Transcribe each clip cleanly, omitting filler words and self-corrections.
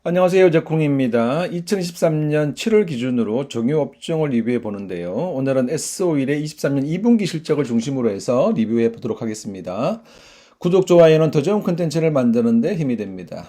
안녕하세요. 제콩입니다. 2023년 7월 기준으로 정유 업종을 리뷰해 보는데요. 오늘은 S-오일의 23년 2분기 실적을 중심으로 해서 리뷰해 보도록 하겠습니다. 구독, 좋아요는 더 좋은 콘텐츠를 만드는 데 힘이 됩니다.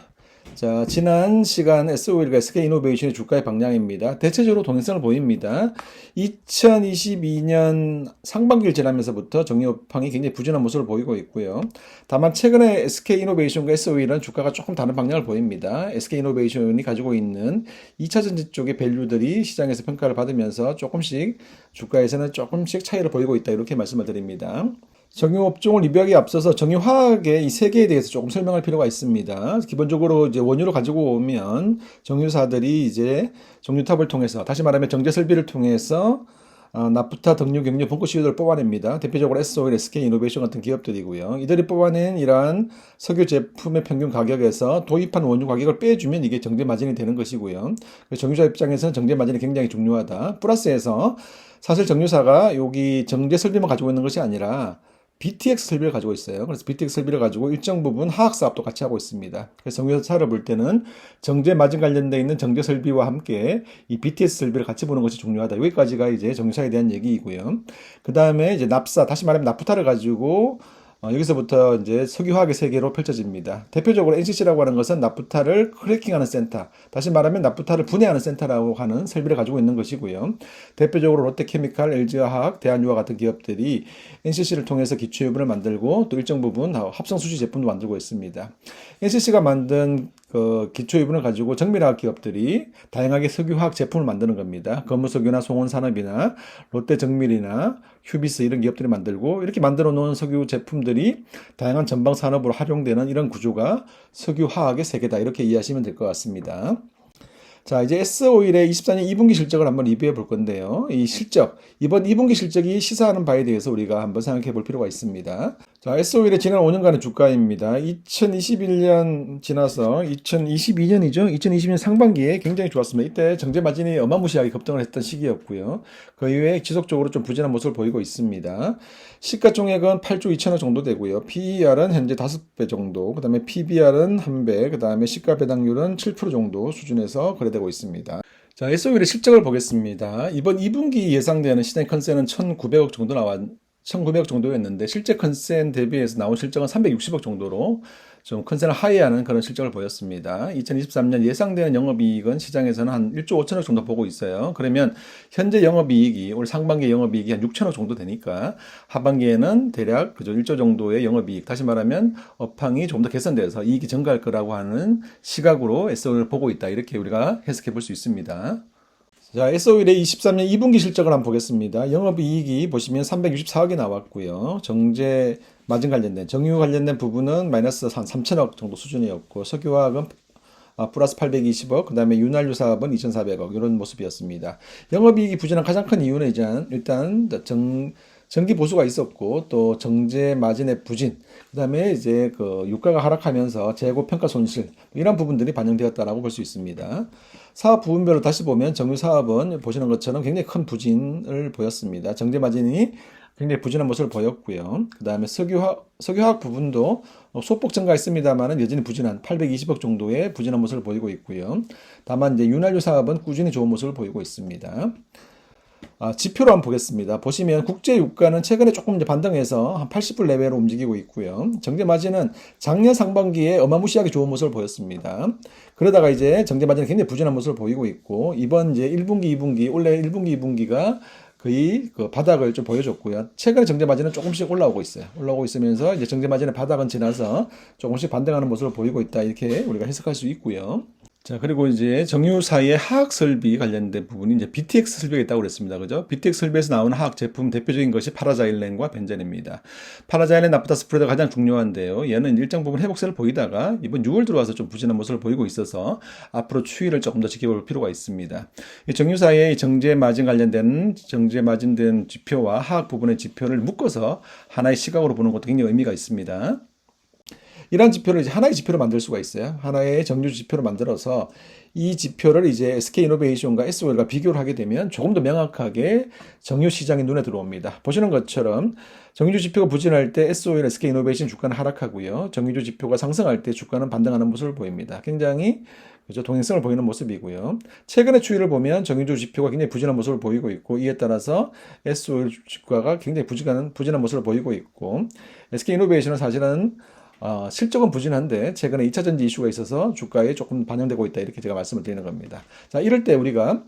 자, 지난 시간 S-오일과 SK이노베이션의 주가의 방향입니다. 대체적으로 동행성을 보입니다. 2022년 상반기를 지나면서부터 정유업황이 굉장히 부진한 모습을 보이고 있고요. 다만 최근에 SK이노베이션과 S-오일은 주가가 조금 다른 방향을 보입니다. SK이노베이션이 가지고 있는 2차전지 쪽의 밸류들이 시장에서 평가를 받으면서 조금씩 주가에서는 조금씩 차이를 보이고 있다, 이렇게 말씀을 드립니다. 정유업종을 리뷰하기에 앞서서 정유화학의 이 세 개에 대해서 조금 설명할 필요가 있습니다. 기본적으로 이제 원유를 가지고 오면 정유사들이 이제 정유탑을 통해서, 다시 말하면 정제 설비를 통해서 나프타, 등유, 경유, 분고 시료들을 뽑아냅니다. 대표적으로 S-오일, SK이노베이션 같은 기업들이고요. 이들이 뽑아낸 이러한 석유 제품의 평균 가격에서 도입한 원유 가격을 빼주면 이게 정제 마진이 되는 것이고요. 정유사 입장에서는 정제 마진이 굉장히 중요하다. 플러스해서 사실 정유사가 여기 정제 설비만 가지고 있는 것이 아니라 BTX 설비를 가지고 있어요. 그래서 BTX 설비를 가지고 일정 부분 화학 사업도 같이 하고 있습니다. 그래서 정유사를 볼 때는 정제 마진 관련되어 있는 정제 설비와 함께 이 BTS 설비를 같이 보는 것이 중요하다. 여기까지가 이제 정유사에 대한 얘기이고요. 그 다음에 이제 납사, 다시 말하면 나프타를 가지고 여기서부터 이제 석유화학의 세계로 펼쳐집니다. 대표적으로 NCC라고 하는 것은 나프타를 크래킹하는 센터, 다시 말하면 나프타를 분해하는 센터라고 하는 설비를 가지고 있는 것이고요. 대표적으로 롯데케미칼, LG화학, 대한유화 같은 기업들이 NCC를 통해서 기초유분을 만들고 또 일정 부분 합성수지 제품도 만들고 있습니다. NCC가 만든 그 기초유분을 가지고 정밀화학 기업들이 다양하게 석유화학 제품을 만드는 겁니다. 건무석유나 송원산업이나 롯데정밀이나 휴비스 이런 기업들이 만들고, 이렇게 만들어 놓은 석유 제품들이 다양한 전방 산업으로 활용되는 이런 구조가 석유화학의 세계다, 이렇게 이해하시면 될 것 같습니다. 자, 이제 S-오일의 24년 2분기 실적을 한번 리뷰해 볼 건데요. 이 실적, 이번 2분기 실적이 시사하는 바에 대해서 우리가 한번 생각해 볼 필요가 있습니다. 자, S-오일의 지난 5년간의 주가입니다. 2021년 지나서 2022년이죠. 2020년 상반기에 굉장히 좋았습니다. 이때 정제 마진이 어마무시하게 급등을 했던 시기였고요. 그 이후에 지속적으로 좀 부진한 모습을 보이고 있습니다. 시가총액은 8조 2천억 정도 되고요. PER은 현재 5배 정도, 그 다음에 PBR은 1배, 그 다음에 시가 배당률은 7% 정도 수준에서 거래되고 있습니다. 자, S-오일의 실적을 보겠습니다. 이번 2분기 예상되는 시장 컨센은 1,900억 정도 1,900억 정도였는데 실제 컨센 대비해서 나온 실적은 360억 정도로 좀 컨센을 하회하는 그런 실적을 보였습니다. 2023년 예상되는 영업이익은 시장에서는 한 1조 5천억 정도 보고 있어요. 그러면 현재 영업이익이 올 상반기 영업이익이 한 6천억 정도 되니까 하반기에는 대략 그저 1조 정도의 영업이익, 다시 말하면 업황이 좀 더 개선돼서 이익이 증가할 거라고 하는 시각으로 S-오일을 보고 있다, 이렇게 우리가 해석해 볼 수 있습니다. 자, S-오일의 23년 2분기 실적을 한번 보겠습니다. 영업이익이 보시면 364억이 나왔고요. 정제 마진 관련된, 정유 관련된 부분은 마이너스 한 3천억 정도 수준이었고, 석유화학은 플러스 820억, 그 다음에 윤활유 사업은 2,400억, 이런 모습이었습니다. 영업이익이 부진한 가장 큰 이유는 일단 정기 보수가 있었고, 또 정제 마진의 부진, 그 다음에 이제 그 유가가 하락하면서 재고 평가 손실, 이런 부분들이 반영되었다라고 볼 수 있습니다. 사업 부분별로 다시 보면 정유 사업은 보시는 것처럼 굉장히 큰 부진을 보였습니다. 정제 마진이 굉장히 부진한 모습을 보였고요. 그 다음에 석유화학 부분도 소폭 증가했습니다만 여전히 부진한 820억 정도의 부진한 모습을 보이고 있고요. 다만 이제 윤활유 사업은 꾸준히 좋은 모습을 보이고 있습니다. 지표로 한번 보겠습니다. 보시면 국제 유가는 최근에 조금 이제 반등해서 한 80불 내외로 움직이고 있고요. 정제 마진은 작년 상반기에 어마무시하게 좋은 모습을 보였습니다. 그러다가 이제 정제 마진이 굉장히 부진한 모습을 보이고 있고, 이번 이제 1분기, 2분기, 원래 1분기, 2분기가 거의 그 바닥을 좀 보여줬고요. 최근에 정제 마진은 조금씩 올라오고 있어요. 올라오고 있으면서 이제 정제 마진의 바닥은 지나서 조금씩 반등하는 모습을 보이고 있다, 이렇게 우리가 해석할 수 있고요. 자, 그리고 이제 정유사의 화학 설비 관련된 부분이 이제 BTX 설비가 있다고 그랬습니다. 그죠? BTX 설비에서 나오는 화학 제품 대표적인 것이 파라자일렌과 벤젠입니다. 파라자일렌 나프타 스프레드가 가장 중요한데요. 얘는 일정 부분 회복세를 보이다가 이번 6월 들어와서 좀 부진한 모습을 보이고 있어서 앞으로 추이를 조금 더 지켜볼 필요가 있습니다. 이 정유사의 정제 마진 관련된 정제 마진된 지표와 화학 부분의 지표를 묶어서 하나의 시각으로 보는 것도 굉장히 의미가 있습니다. 이런 지표를 이제 하나의 지표로 만들 수가 있어요. 하나의 정유 지표로 만들어서 이 지표를 이제 SK이노베이션과 S-오일과 비교를 하게 되면 조금 더 명확하게 정유 시장이 눈에 들어옵니다. 보시는 것처럼 정유주 지표가 부진할 때 S-오일, SK이노베이션 주가는 하락하고요. 정유주 지표가 상승할 때 주가는 반등하는 모습을 보입니다. 굉장히 그죠? 동행성을 보이는 모습이고요. 최근의 추이를 보면 정유주 지표가 굉장히 부진한 모습을 보이고 있고, 이에 따라서 SO일 주가가 굉장히 부진한 모습을 보이고 있고, SK이노베이션은 사실은 실적은 부진한데 최근에 2차전지 이슈가 있어서 주가에 조금 반영되고 있다, 이렇게 제가 말씀을 드리는 겁니다. 자, 이럴 때 우리가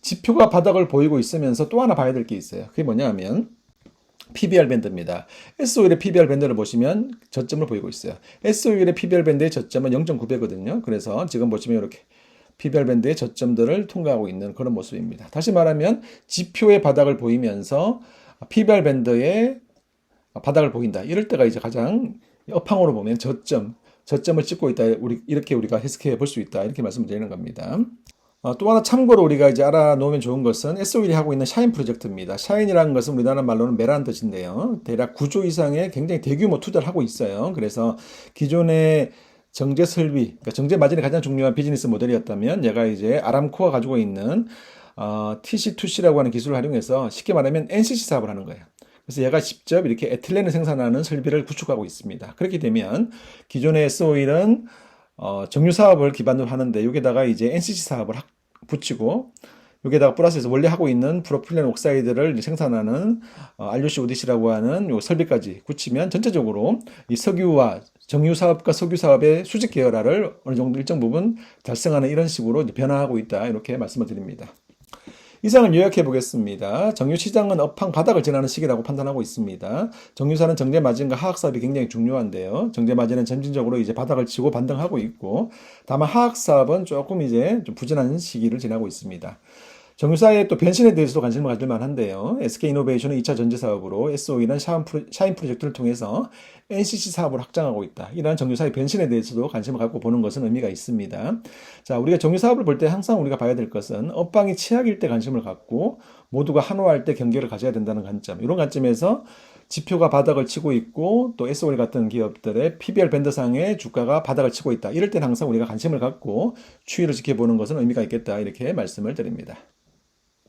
지표가 바닥을 보이고 있으면서 또 하나 봐야 될 게 있어요. 그게 뭐냐 하면 PBR 밴드입니다. SO일의 PBR 밴드를 보시면 저점을 보이고 있어요. SO일의 PBR 밴드의 저점은 0.9배거든요. 그래서 지금 보시면 이렇게 PBR 밴드의 저점들을 통과하고 있는 그런 모습입니다. 다시 말하면 지표의 바닥을 보이면서 PBR 밴드의 바닥을 보인다. 이럴 때가 이제 가장 업황으로 보면 저점을 찍고 있다. 이렇게 우리가 해석해 볼 수 있다. 이렇게 말씀을 드리는 겁니다. 또 하나 참고로 우리가 이제 알아놓으면 좋은 것은 SO일이 하고 있는 샤인 프로젝트입니다. 샤인이라는 것은 우리나라 말로는 매라는 뜻인데요. 대략 9조 이상의 굉장히 대규모 투자를 하고 있어요. 그래서 기존의 정제 설비, 그러니까 정제 마진이 가장 중요한 비즈니스 모델이었다면 얘가 이제 아람코가 가지고 있는 TC2C라고 하는 기술을 활용해서 쉽게 말하면 NCC 사업을 하는 거예요. 그래서 얘가 직접 이렇게 에틸렌을 생산하는 설비를 구축하고 있습니다. 그렇게 되면 기존의 SO일은 정유 사업을 기반으로 하는데 여기다가 이제 NCC 사업을 붙이고 여기다가 플러스해서 원래 하고 있는 프로필렌 옥사이드를 생산하는 RUC ODC라고 하는 요 설비까지 붙이면 전체적으로 이 석유와 정유 사업과 석유 사업의 수직 계열화를 어느 정도 일정 부분 달성하는 이런 식으로 이제 변화하고 있다, 이렇게 말씀을 드립니다. 이상을 요약해 보겠습니다. 정유 시장은 업황 바닥을 지나는 시기라고 판단하고 있습니다. 정유사는 정제 마진과 하학 사업이 굉장히 중요한데요. 정제 마진은 점진적으로 이제 바닥을 치고 반등하고 있고, 다만 하학 사업은 조금 이제 좀 부진한 시기를 지나고 있습니다. 정유사의 또 변신에 대해서도 관심을 가질 만한데요. SK이노베이션은 2차 전지 사업으로, SOE는 샤인 프로젝트를 통해서 NCC 사업을 확장하고 있다. 이러한 정유사의 변신에 대해서도 관심을 갖고 보는 것은 의미가 있습니다. 자, 우리가 정유 사업을 볼 때 항상 우리가 봐야 될 것은 업황이 최악일 때 관심을 갖고 모두가 한화할 때 경계를 가져야 된다는 관점. 이런 관점에서 지표가 바닥을 치고 있고 또 SOE 같은 기업들의 PBR 밴드상의 주가가 바닥을 치고 있다. 이럴 때는 항상 우리가 관심을 갖고 추이를 지켜보는 것은 의미가 있겠다, 이렇게 말씀을 드립니다.